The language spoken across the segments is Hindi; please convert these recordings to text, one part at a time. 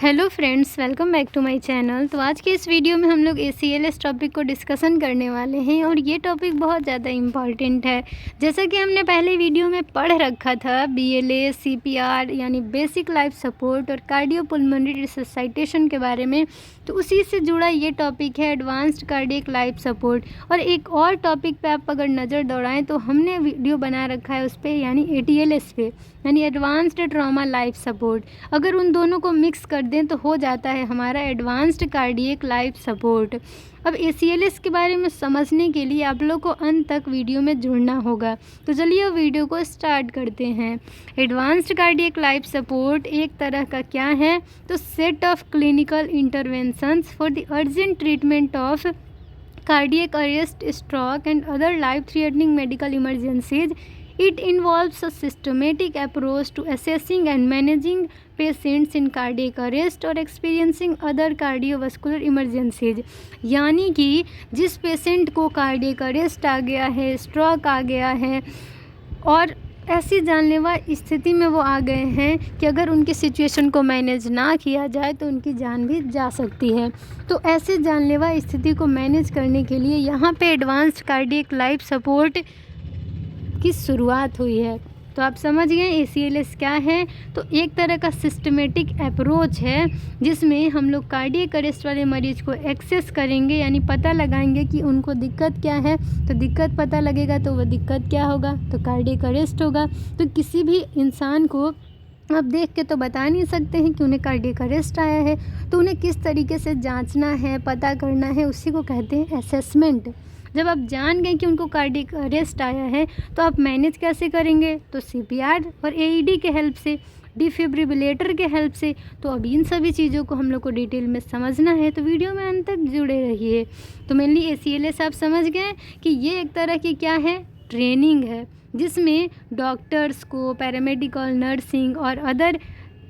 Hello friends, welcome back to my channel. तो आज के इस वीडियो में हम लोग ACLS टॉपिक को डिस्कशन करने वाले हैं और ये टॉपिक बहुत ज़्यादा इम्पॉर्टेंट है। जैसा कि हमने पहले वीडियो में पढ़ रखा था BLS, CPR यानी बेसिक लाइफ सपोर्ट और कार्डियोपुल्मोनरी रिससाइटेशन के बारे में, तो उसी से जुड़ा ये टॉपिक है एडवांस्ड कार्डियक लाइफ सपोर्ट। और एक और टॉपिक पे आप अगर नज़र दौड़ाएँ तो हमने वीडियो बना रखा है उस पर, यानी ATLS पे, यानी एडवांस्ड ट्रॉमा लाइफ सपोर्ट। अगर उन दोनों को मिक्स कर दें तो हो जाता है हमारा एडवांस्ड कार्डियक लाइफ सपोर्ट। अब ACLS के बारे में समझने के लिए आप लोग को अंत तक वीडियो में जुड़ना होगा। तो चलिए वीडियो को स्टार्ट करते हैं। एडवांस्ड कार्डियक लाइफ सपोर्ट एक तरह का क्या है, तो set of clinical interventions for the urgent treatment of cardiac arrest, stroke and other life-threatening medical emergencies. It involves a systematic approach to assessing and managing patients in cardiac arrest or experiencing other cardiovascular emergencies। यानी कि जिस पेशेंट को कार्डियक अरेस्ट आ गया है, स्ट्रोक आ गया है और ऐसी जानलेवा स्थिति में वो आ गए हैं कि अगर उनकी सिचुएशन को मैनेज ना किया जाए तो उनकी जान भी जा सकती है। तो ऐसे जानलेवा स्थिति को मैनेज करने के लिए यहाँ पे एडवांस्ड कार्डियक लाइफ सपोर्ट की शुरुआत हुई है। तो आप समझ गए ACLS क्या है। तो एक तरह का सिस्टमेटिक अप्रोच है जिसमें हम लोग कार्डियक अरेस्ट वाले मरीज को एक्सेस करेंगे, यानी पता लगाएंगे कि उनको दिक्कत क्या है। तो दिक्कत पता लगेगा तो वो दिक्कत क्या होगा, तो कार्डियक अरेस्ट होगा। तो किसी भी इंसान को आप देख के तो बता नहीं सकते हैं कि उन्हें कार्डियक अरेस्ट आया है, तो उन्हें किस तरीके से जांचना है, पता करना है, उसी को कहते हैं असेसमेंट। जब आप जान गए कि उनको कार्डियक अरेस्ट आया है तो आप मैनेज कैसे करेंगे, तो CPR और AED के हेल्प से, डिफिब्रिलेटर के हेल्प से। तो अब इन सभी चीज़ों को हम लोग को डिटेल में समझना है, तो वीडियो में अंत तक जुड़े रहिए। तो मेनली ACLS आप समझ गए कि ये एक तरह की क्या है, ट्रेनिंग है, जिसमें डॉक्टर्स को, पैरामेडिकल, नर्सिंग और अदर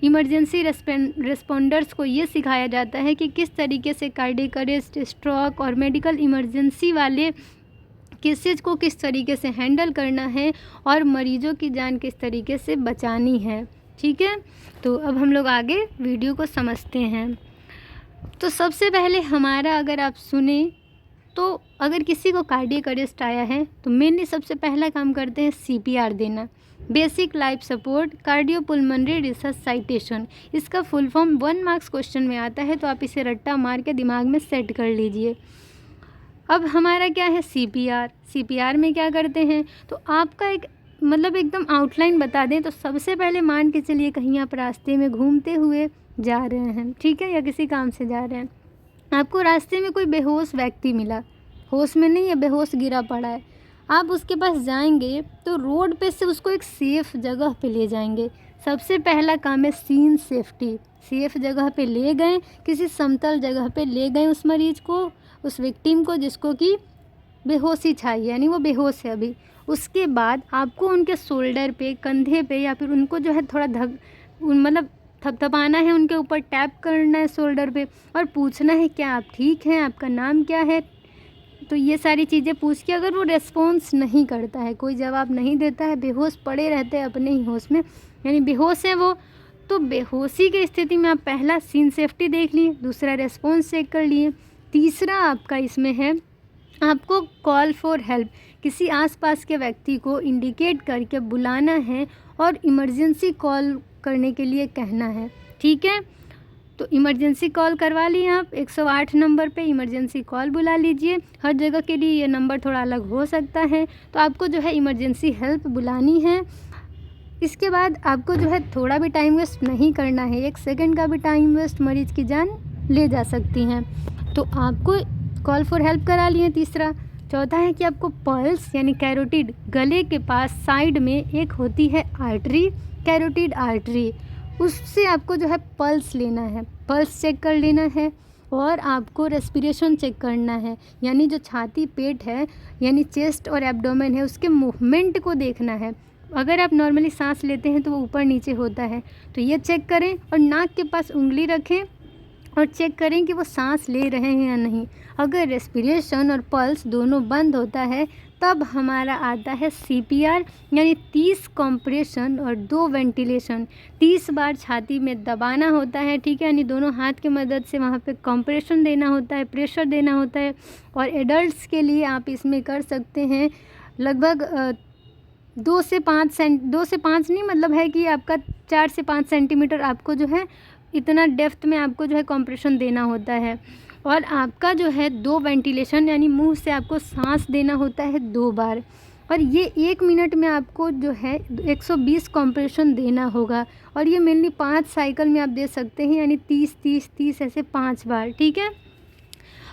इमरजेंसी रिस्पोंडर्स को ये सिखाया जाता है कि किस तरीके से कार्डियक अरेस्ट, स्ट्रोक और मेडिकल इमरजेंसी वाले केसेज को किस तरीके से हैंडल करना है और मरीजों की जान किस तरीके से बचानी है। ठीक है, तो अब हम लोग आगे वीडियो को समझते हैं। तो सबसे पहले हमारा, अगर आप सुने तो अगर किसी को कार्डियक अरेस्ट आया है तो मेनली सबसे पहला काम करते हैं CPR देना, बेसिक लाइफ सपोर्ट कार्डियोपुल्मोनरी रिससाइटेशन। इसका फुल फॉर्म 1 मार्क्स क्वेश्चन में आता है, तो आप इसे रट्टा मार के दिमाग में सेट कर लीजिए। अब हमारा क्या है, CPR में क्या करते हैं, तो आपका एक एकदम आउटलाइन बता दें तो सबसे पहले मान के चलिए कहीं आप रास्ते में घूमते हुए जा रहे हैं, ठीक है, या किसी काम से जा रहे हैं, आपको रास्ते में कोई बेहोश व्यक्ति मिला, होश में नहीं है, बेहोश गिरा पड़ा है। आप उसके पास जाएंगे तो रोड पे से उसको एक सेफ़ जगह पे ले जाएंगे। सबसे पहला काम है सीन सेफ्टी। सेफ़ जगह पे ले गए, किसी समतल जगह पे ले गए उस मरीज को, उस विक्टिम को जिसको कि बेहोशी छाई, यानी वो बेहोश है अभी। उसके बाद आपको उनके शोल्डर पे, कंधे पे, या फिर उनको जो है थोड़ा थपथपाना है, उनके ऊपर टैप करना है शोल्डर पे और पूछना है क्या आप ठीक हैं, आपका नाम क्या है। तो ये सारी चीज़ें पूछ के अगर वो रेस्पॉन्स नहीं करता है, कोई जवाब नहीं देता है, बेहोश पड़े रहते हैं अपने ही होश में, यानी बेहोश है वो, तो बेहोशी की स्थिति में आप पहला सीन सेफ्टी देख लिए, दूसरा रेस्पॉन्स चेक कर लिए, तीसरा आपका इसमें है आपको कॉल फॉर हेल्प, किसी आसपास के व्यक्ति को इंडिकेट करके बुलाना है और इमरजेंसी कॉल करने के लिए कहना है। ठीक है, तो इमरजेंसी कॉल करवा लिए आप, 108 नंबर पे इमरजेंसी कॉल बुला लीजिए। हर जगह के लिए ये नंबर थोड़ा अलग हो सकता है, तो आपको जो है इमरजेंसी हेल्प बुलानी है। इसके बाद आपको जो है थोड़ा भी टाइम वेस्ट नहीं करना है, 1 सेकंड का भी टाइम वेस्ट मरीज की जान ले जा सकती हैं। तो आपको कॉल फॉर हेल्प करा लिए तीसरा। चौथा है कि आपको पल्स यानी कैरोटिड, गले के पास साइड में एक होती है आर्टरी, कैरोटिड आर्टरी, उससे आपको जो है पल्स लेना है, पल्स चेक कर लेना है। और आपको रेस्पिरेशन चेक करना है, यानी जो छाती पेट है, यानी चेस्ट और एब्डोमेन है, उसके मूवमेंट को देखना है। अगर आप नॉर्मली सांस लेते हैं तो वो ऊपर नीचे होता है, तो ये चेक करें। और नाक के पास उंगली रखें और चेक करें कि वो सांस ले रहे हैं या नहीं। अगर रेस्पिरेशन और पल्स दोनों बंद होता है तब हमारा आता है CPR, यानी 30 कंप्रेशन और 2 वेंटिलेशन। 30 बार छाती में दबाना होता है, ठीक है, यानी दोनों हाथ की मदद से वहाँ पे कंप्रेशन देना होता है, प्रेशर देना होता है। और एडल्ट्स के लिए आप इसमें कर सकते हैं लगभग 2 से 5 नहीं, मतलब है कि आपका 4 से 5 सेंटीमीटर आपको जो है इतना डेप्थ में आपको जो है कंप्रेशन देना होता है। और आपका जो है 2 वेंटिलेशन, यानी मुंह से आपको सांस देना होता है 2 बार। और ये 1 मिनट में आपको जो है 120 कंप्रेशन देना होगा। और ये मेनली 5 साइकिल में आप दे सकते हैं, यानी 30 30 30 ऐसे 5 बार, ठीक है।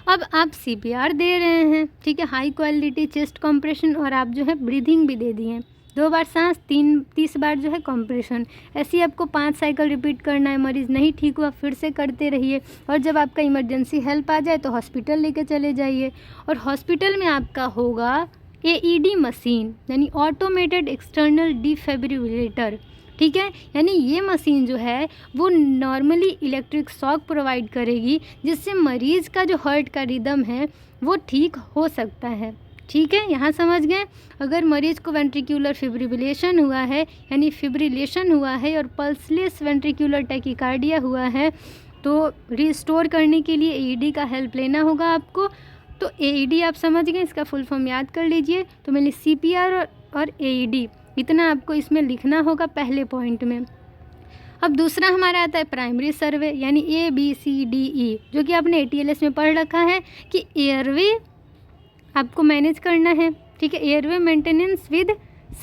अब आप CPR दे रहे हैं, ठीक है, हाई क्वालिटी चेस्ट कंप्रेशन, और आप जो है ब्रीदिंग भी दे दिए, 2 बार सांस, 30 बार जो है कंप्रेशन। ऐसे ही आपको 5 साइकिल रिपीट करना है। मरीज़ नहीं ठीक हुआ फिर से करते रहिए, और जब आपका इमरजेंसी हेल्प आ जाए तो हॉस्पिटल लेके चले जाइए। और हॉस्पिटल में आपका होगा AED मशीन, यानी ऑटोमेटेड एक्सटर्नल डिफिब्रिलेटर, ठीक है। यानी ये मशीन जो है वो नॉर्मली इलेक्ट्रिक शॉक प्रोवाइड करेगी, जिससे मरीज़ का जो हार्ट का रिदम है वो ठीक हो सकता है, ठीक है। यहाँ समझ गए। अगर मरीज़ को वेंट्रिकुलर फिब्रिलेशन हुआ है, यानी फिब्रिलेशन हुआ है, और पल्सलेस वेंट्रिकुलर टैकीकार्डिया हुआ है, तो रिस्टोर करने के लिए AED का हेल्प लेना होगा आपको। तो AED आप समझ गए, इसका फुल फॉर्म याद कर लीजिए। तो मैंने CPR और AED इतना आपको इसमें लिखना होगा पहले पॉइंट में। अब दूसरा हमारा आता है प्राइमरी सर्वे, यानी ABCDE, जो कि आपने ATLS में पढ़ रखा है कि एयरवे आपको मैनेज करना है, ठीक है, airway maintenance with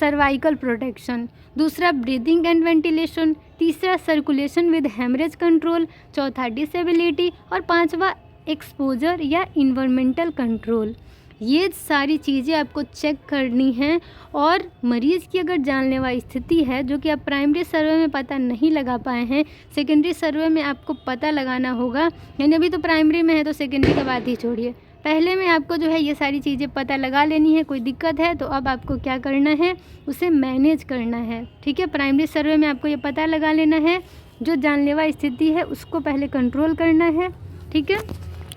cervical protection. दूसरा ब्रीदिंग एंड वेंटिलेशन। तीसरा सर्कुलेशन विद हेमरेज कंट्रोल। चौथा डिसेबिलिटी। और 5वां एक्सपोजर या इन्वायरमेंटल कंट्रोल। ये सारी चीज़ें आपको चेक करनी हैं। और मरीज़ की अगर जानलेवा स्थिति है जो कि आप प्राइमरी सर्वे में पता नहीं लगा पाए हैं, सेकेंडरी सर्वे में आपको पता लगाना होगा। यानी अभी तो प्राइमरी में है तो सेकेंडरी का बात ही छोड़िए, पहले में आपको जो है ये सारी चीज़ें पता लगा लेनी है। कोई दिक्कत है तो अब आपको क्या करना है, उसे मैनेज करना है, ठीक है। प्राइमरी सर्वे में आपको ये पता लगा लेना है, जो जानलेवा स्थिति है उसको पहले कंट्रोल करना है, ठीक है।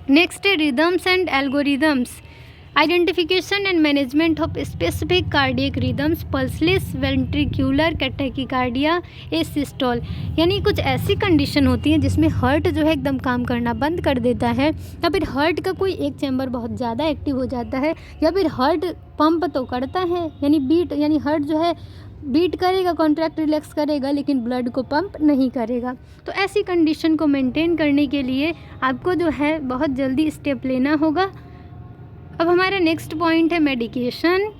नेक्स्ट है rhythms and algorithms. Identification and management of specific cardiac rhythms, pulseless ventricular tachycardia, asystole. यानी कुछ ऐसी कंडीशन होती है जिसमें हार्ट जो है एकदम काम करना बंद कर देता है, या फिर हार्ट का कोई एक चैम्बर बहुत ज़्यादा एक्टिव हो जाता है, या फिर हार्ट पंप तो करता है, यानी बीट, यानी हार्ट जो है बीट करेगा, कॉन्ट्रैक्ट रिलैक्स करेगा, लेकिन ब्लड को पंप नहीं करेगा। तो ऐसी कंडीशन को मेंटेन करने के लिए आपको जो है बहुत जल्दी स्टेप लेना होगा। अब हमारा नेक्स्ट पॉइंट है मेडिकेशन।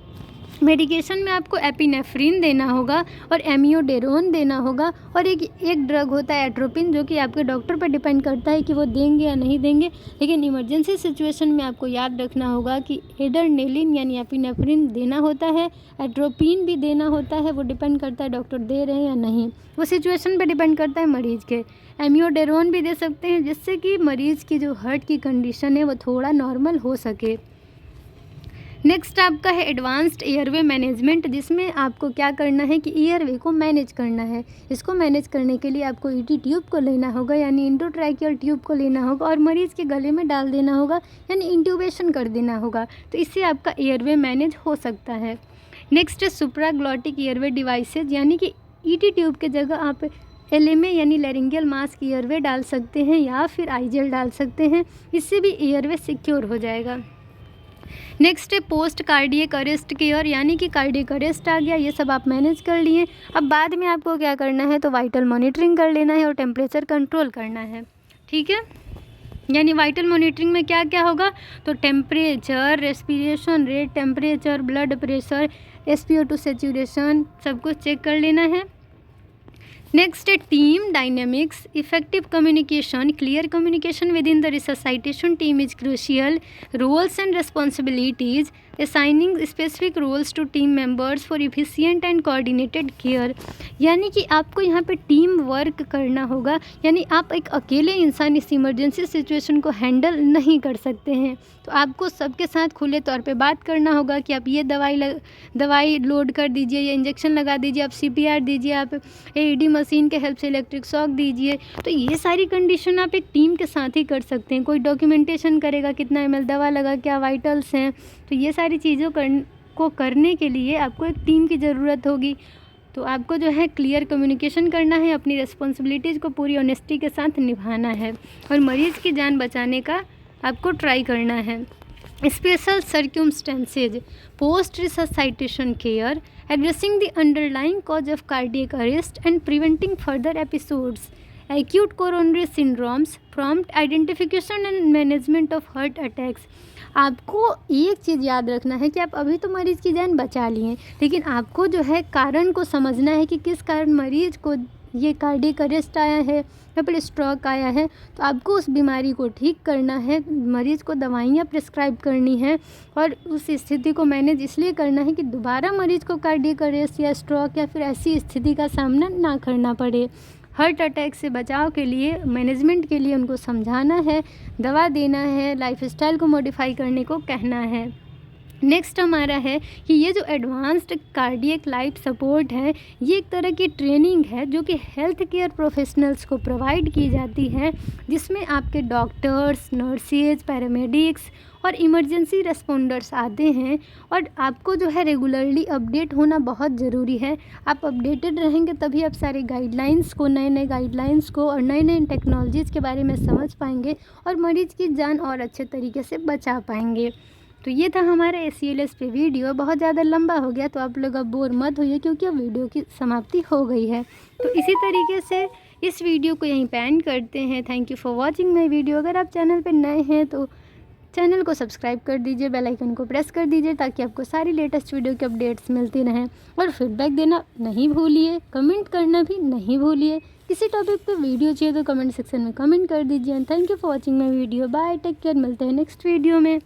मेडिकेशन में आपको एपिनेफ्रिन देना होगा और एमियोडेरोन देना होगा, और एक ड्रग होता है एट्रोपिन, जो कि आपके डॉक्टर पर डिपेंड करता है कि वो देंगे या नहीं देंगे। लेकिन इमरजेंसी सिचुएशन में आपको याद रखना होगा कि एड्रेनालिन यानी एपिनेफ्रिन देना होता है, एट्रोपिन भी देना होता है। वो डिपेंड करता है डॉक्टर दे रहे हैं या नहीं, वो सिचुएशन पर डिपेंड करता है मरीज़ के। एमियोडेरोन भी दे सकते हैं, जिससे कि मरीज़ की जो हार्ट की कंडीशन है वो थोड़ा नॉर्मल हो सके। नेक्स्ट आपका है एडवांस्ड एयरवे मैनेजमेंट, जिसमें आपको क्या करना है कि एयरवे को मैनेज करना है। इसको मैनेज करने के लिए आपको ET ट्यूब को लेना होगा, यानी इंडोट्रैकियल ट्यूब को लेना होगा, और मरीज़ के गले में डाल देना होगा, यानी इंट्यूबेशन कर देना होगा। तो इससे आपका एयरवे मैनेज हो सकता है। नेक्स्ट है सुप्राग्लॉटिक एयरवे डिवाइसेज, यानी कि ET ट्यूब के जगह आप LMA यानी लैरिंजियल मास्क एयरवे डाल सकते हैं, या फिर आईजेल डाल सकते हैं। इससे भी एयरवे सिक्योर हो जाएगा। नेक्स्ट है पोस्ट कार्डियक अरेस्ट केयर, यानी कि कार्डियक अरेस्ट आ गया, ये सब आप मैनेज कर लिए। अब बाद में आपको क्या करना है, तो वाइटल मॉनिटरिंग कर लेना है और टेम्परेचर कंट्रोल करना है, ठीक है। यानी वाइटल मॉनिटरिंग में क्या क्या होगा, तो temperature, respiration rate, temperature, blood pressure, SpO2 saturation, सब कुछ चेक कर लेना है। नेक्स्ट है team dynamics, effective communication, clear communication within the resuscitation team is crucial, roles and responsibilities, assigning specific roles to team members for efficient and coordinated care. यानी कि आपको यहाँ पे टीम वर्क करना होगा, यानी आप एक अकेले इंसान इस इमरजेंसी सिचुएशन को हैंडल नहीं कर सकते हैं। तो आपको सबके साथ खुले तौर पे बात करना होगा कि आप ये दवाई लोड कर दीजिए, ये इंजेक्शन लगा दीजिए, आप CPR दीजिए, आप AED मशीन के हेल्प से इलेक्ट्रिक शॉक दीजिए। तो ये सारी कंडीशन आप एक टीम के साथ ही कर सकते हैं। कोई डॉक्यूमेंटेशन करेगा, कितना ml दवा लगा, क्या वाइटल्स हैं। तो ये सारी चीज़ों को करने के लिए आपको एक टीम की ज़रूरत होगी। तो आपको जो है क्लियर कम्युनिकेशन करना है, अपनी रिस्पॉन्सिबिलिटीज़ को पूरी ऑनेस्टी के साथ निभाना है और मरीज़ की जान बचाने का आपको ट्राई करना है। Special circumstances post resuscitation care addressing the underlying cause of cardiac arrest and preventing further episodes acute coronary syndromes, prompt identification and management of heart attacks। आपको एक चीज़ याद रखना है कि आप अभी तो मरीज़ की जान बचा लिए, लेकिन आपको जो है कारण को समझना है कि किस कारण मरीज़ को ये कार्डियक अरेस्ट आया है या फिर स्ट्रोक आया है। तो आपको उस बीमारी को ठीक करना है, मरीज़ को दवाइयाँ प्रिस्क्राइब करनी है और उस स्थिति को मैनेज इसलिए करना है कि दोबारा मरीज़ को कार्डियक अरेस्ट या स्ट्रोक या फिर ऐसी स्थिति का सामना ना करना पड़े। हार्ट अटैक से बचाव के लिए, मैनेजमेंट के लिए उनको समझाना है, दवा देना है, लाइफस्टाइल को मॉडिफाई करने को कहना है। नेक्स्ट हमारा है कि ये जो एडवांस्ड कार्डियक लाइफ सपोर्ट है, ये एक तरह की ट्रेनिंग है जो कि हेल्थ केयर प्रोफेशनल्स को प्रोवाइड की जाती है, जिसमें आपके डॉक्टर्स, नर्सेज, पैरामेडिक्स और इमरजेंसी रेस्पोंडर्स आते हैं। और आपको जो है रेगुलरली अपडेट होना बहुत ज़रूरी है। आप अपडेटेड रहेंगे तभी आप सारे गाइडलाइंस को, नए गाइडलाइंस को और नए टेक्नोलॉजीज़ के बारे में समझ पाएंगे और मरीज़ की जान और अच्छे तरीके से बचा पाएंगे। तो ये था हमारा ACLS पे वीडियो। बहुत ज़्यादा लंबा हो गया तो आप लोग अब बोर मत होइए, क्योंकि अब वीडियो की समाप्ति हो गई है। तो इसी तरीके से इस वीडियो को यहीं पे एंड करते हैं। Thank you for watching my video. अगर आप चैनल पे नए हैं तो चैनल को सब्सक्राइब कर दीजिए, बेल आइकन को प्रेस कर दीजिए ताकि आपको सारी लेटेस्ट वीडियो की अपडेट्स मिलती रहें। और फीडबैक देना नहीं भूलिए, कमेंट करना भी नहीं भूलिए। किसी टॉपिक पे वीडियो चाहिए तो कमेंट सेक्शन में कमेंट कर दीजिए। Thank you for watching my video. Bye, take care, मिलते हैं नेक्स्ट वीडियो में।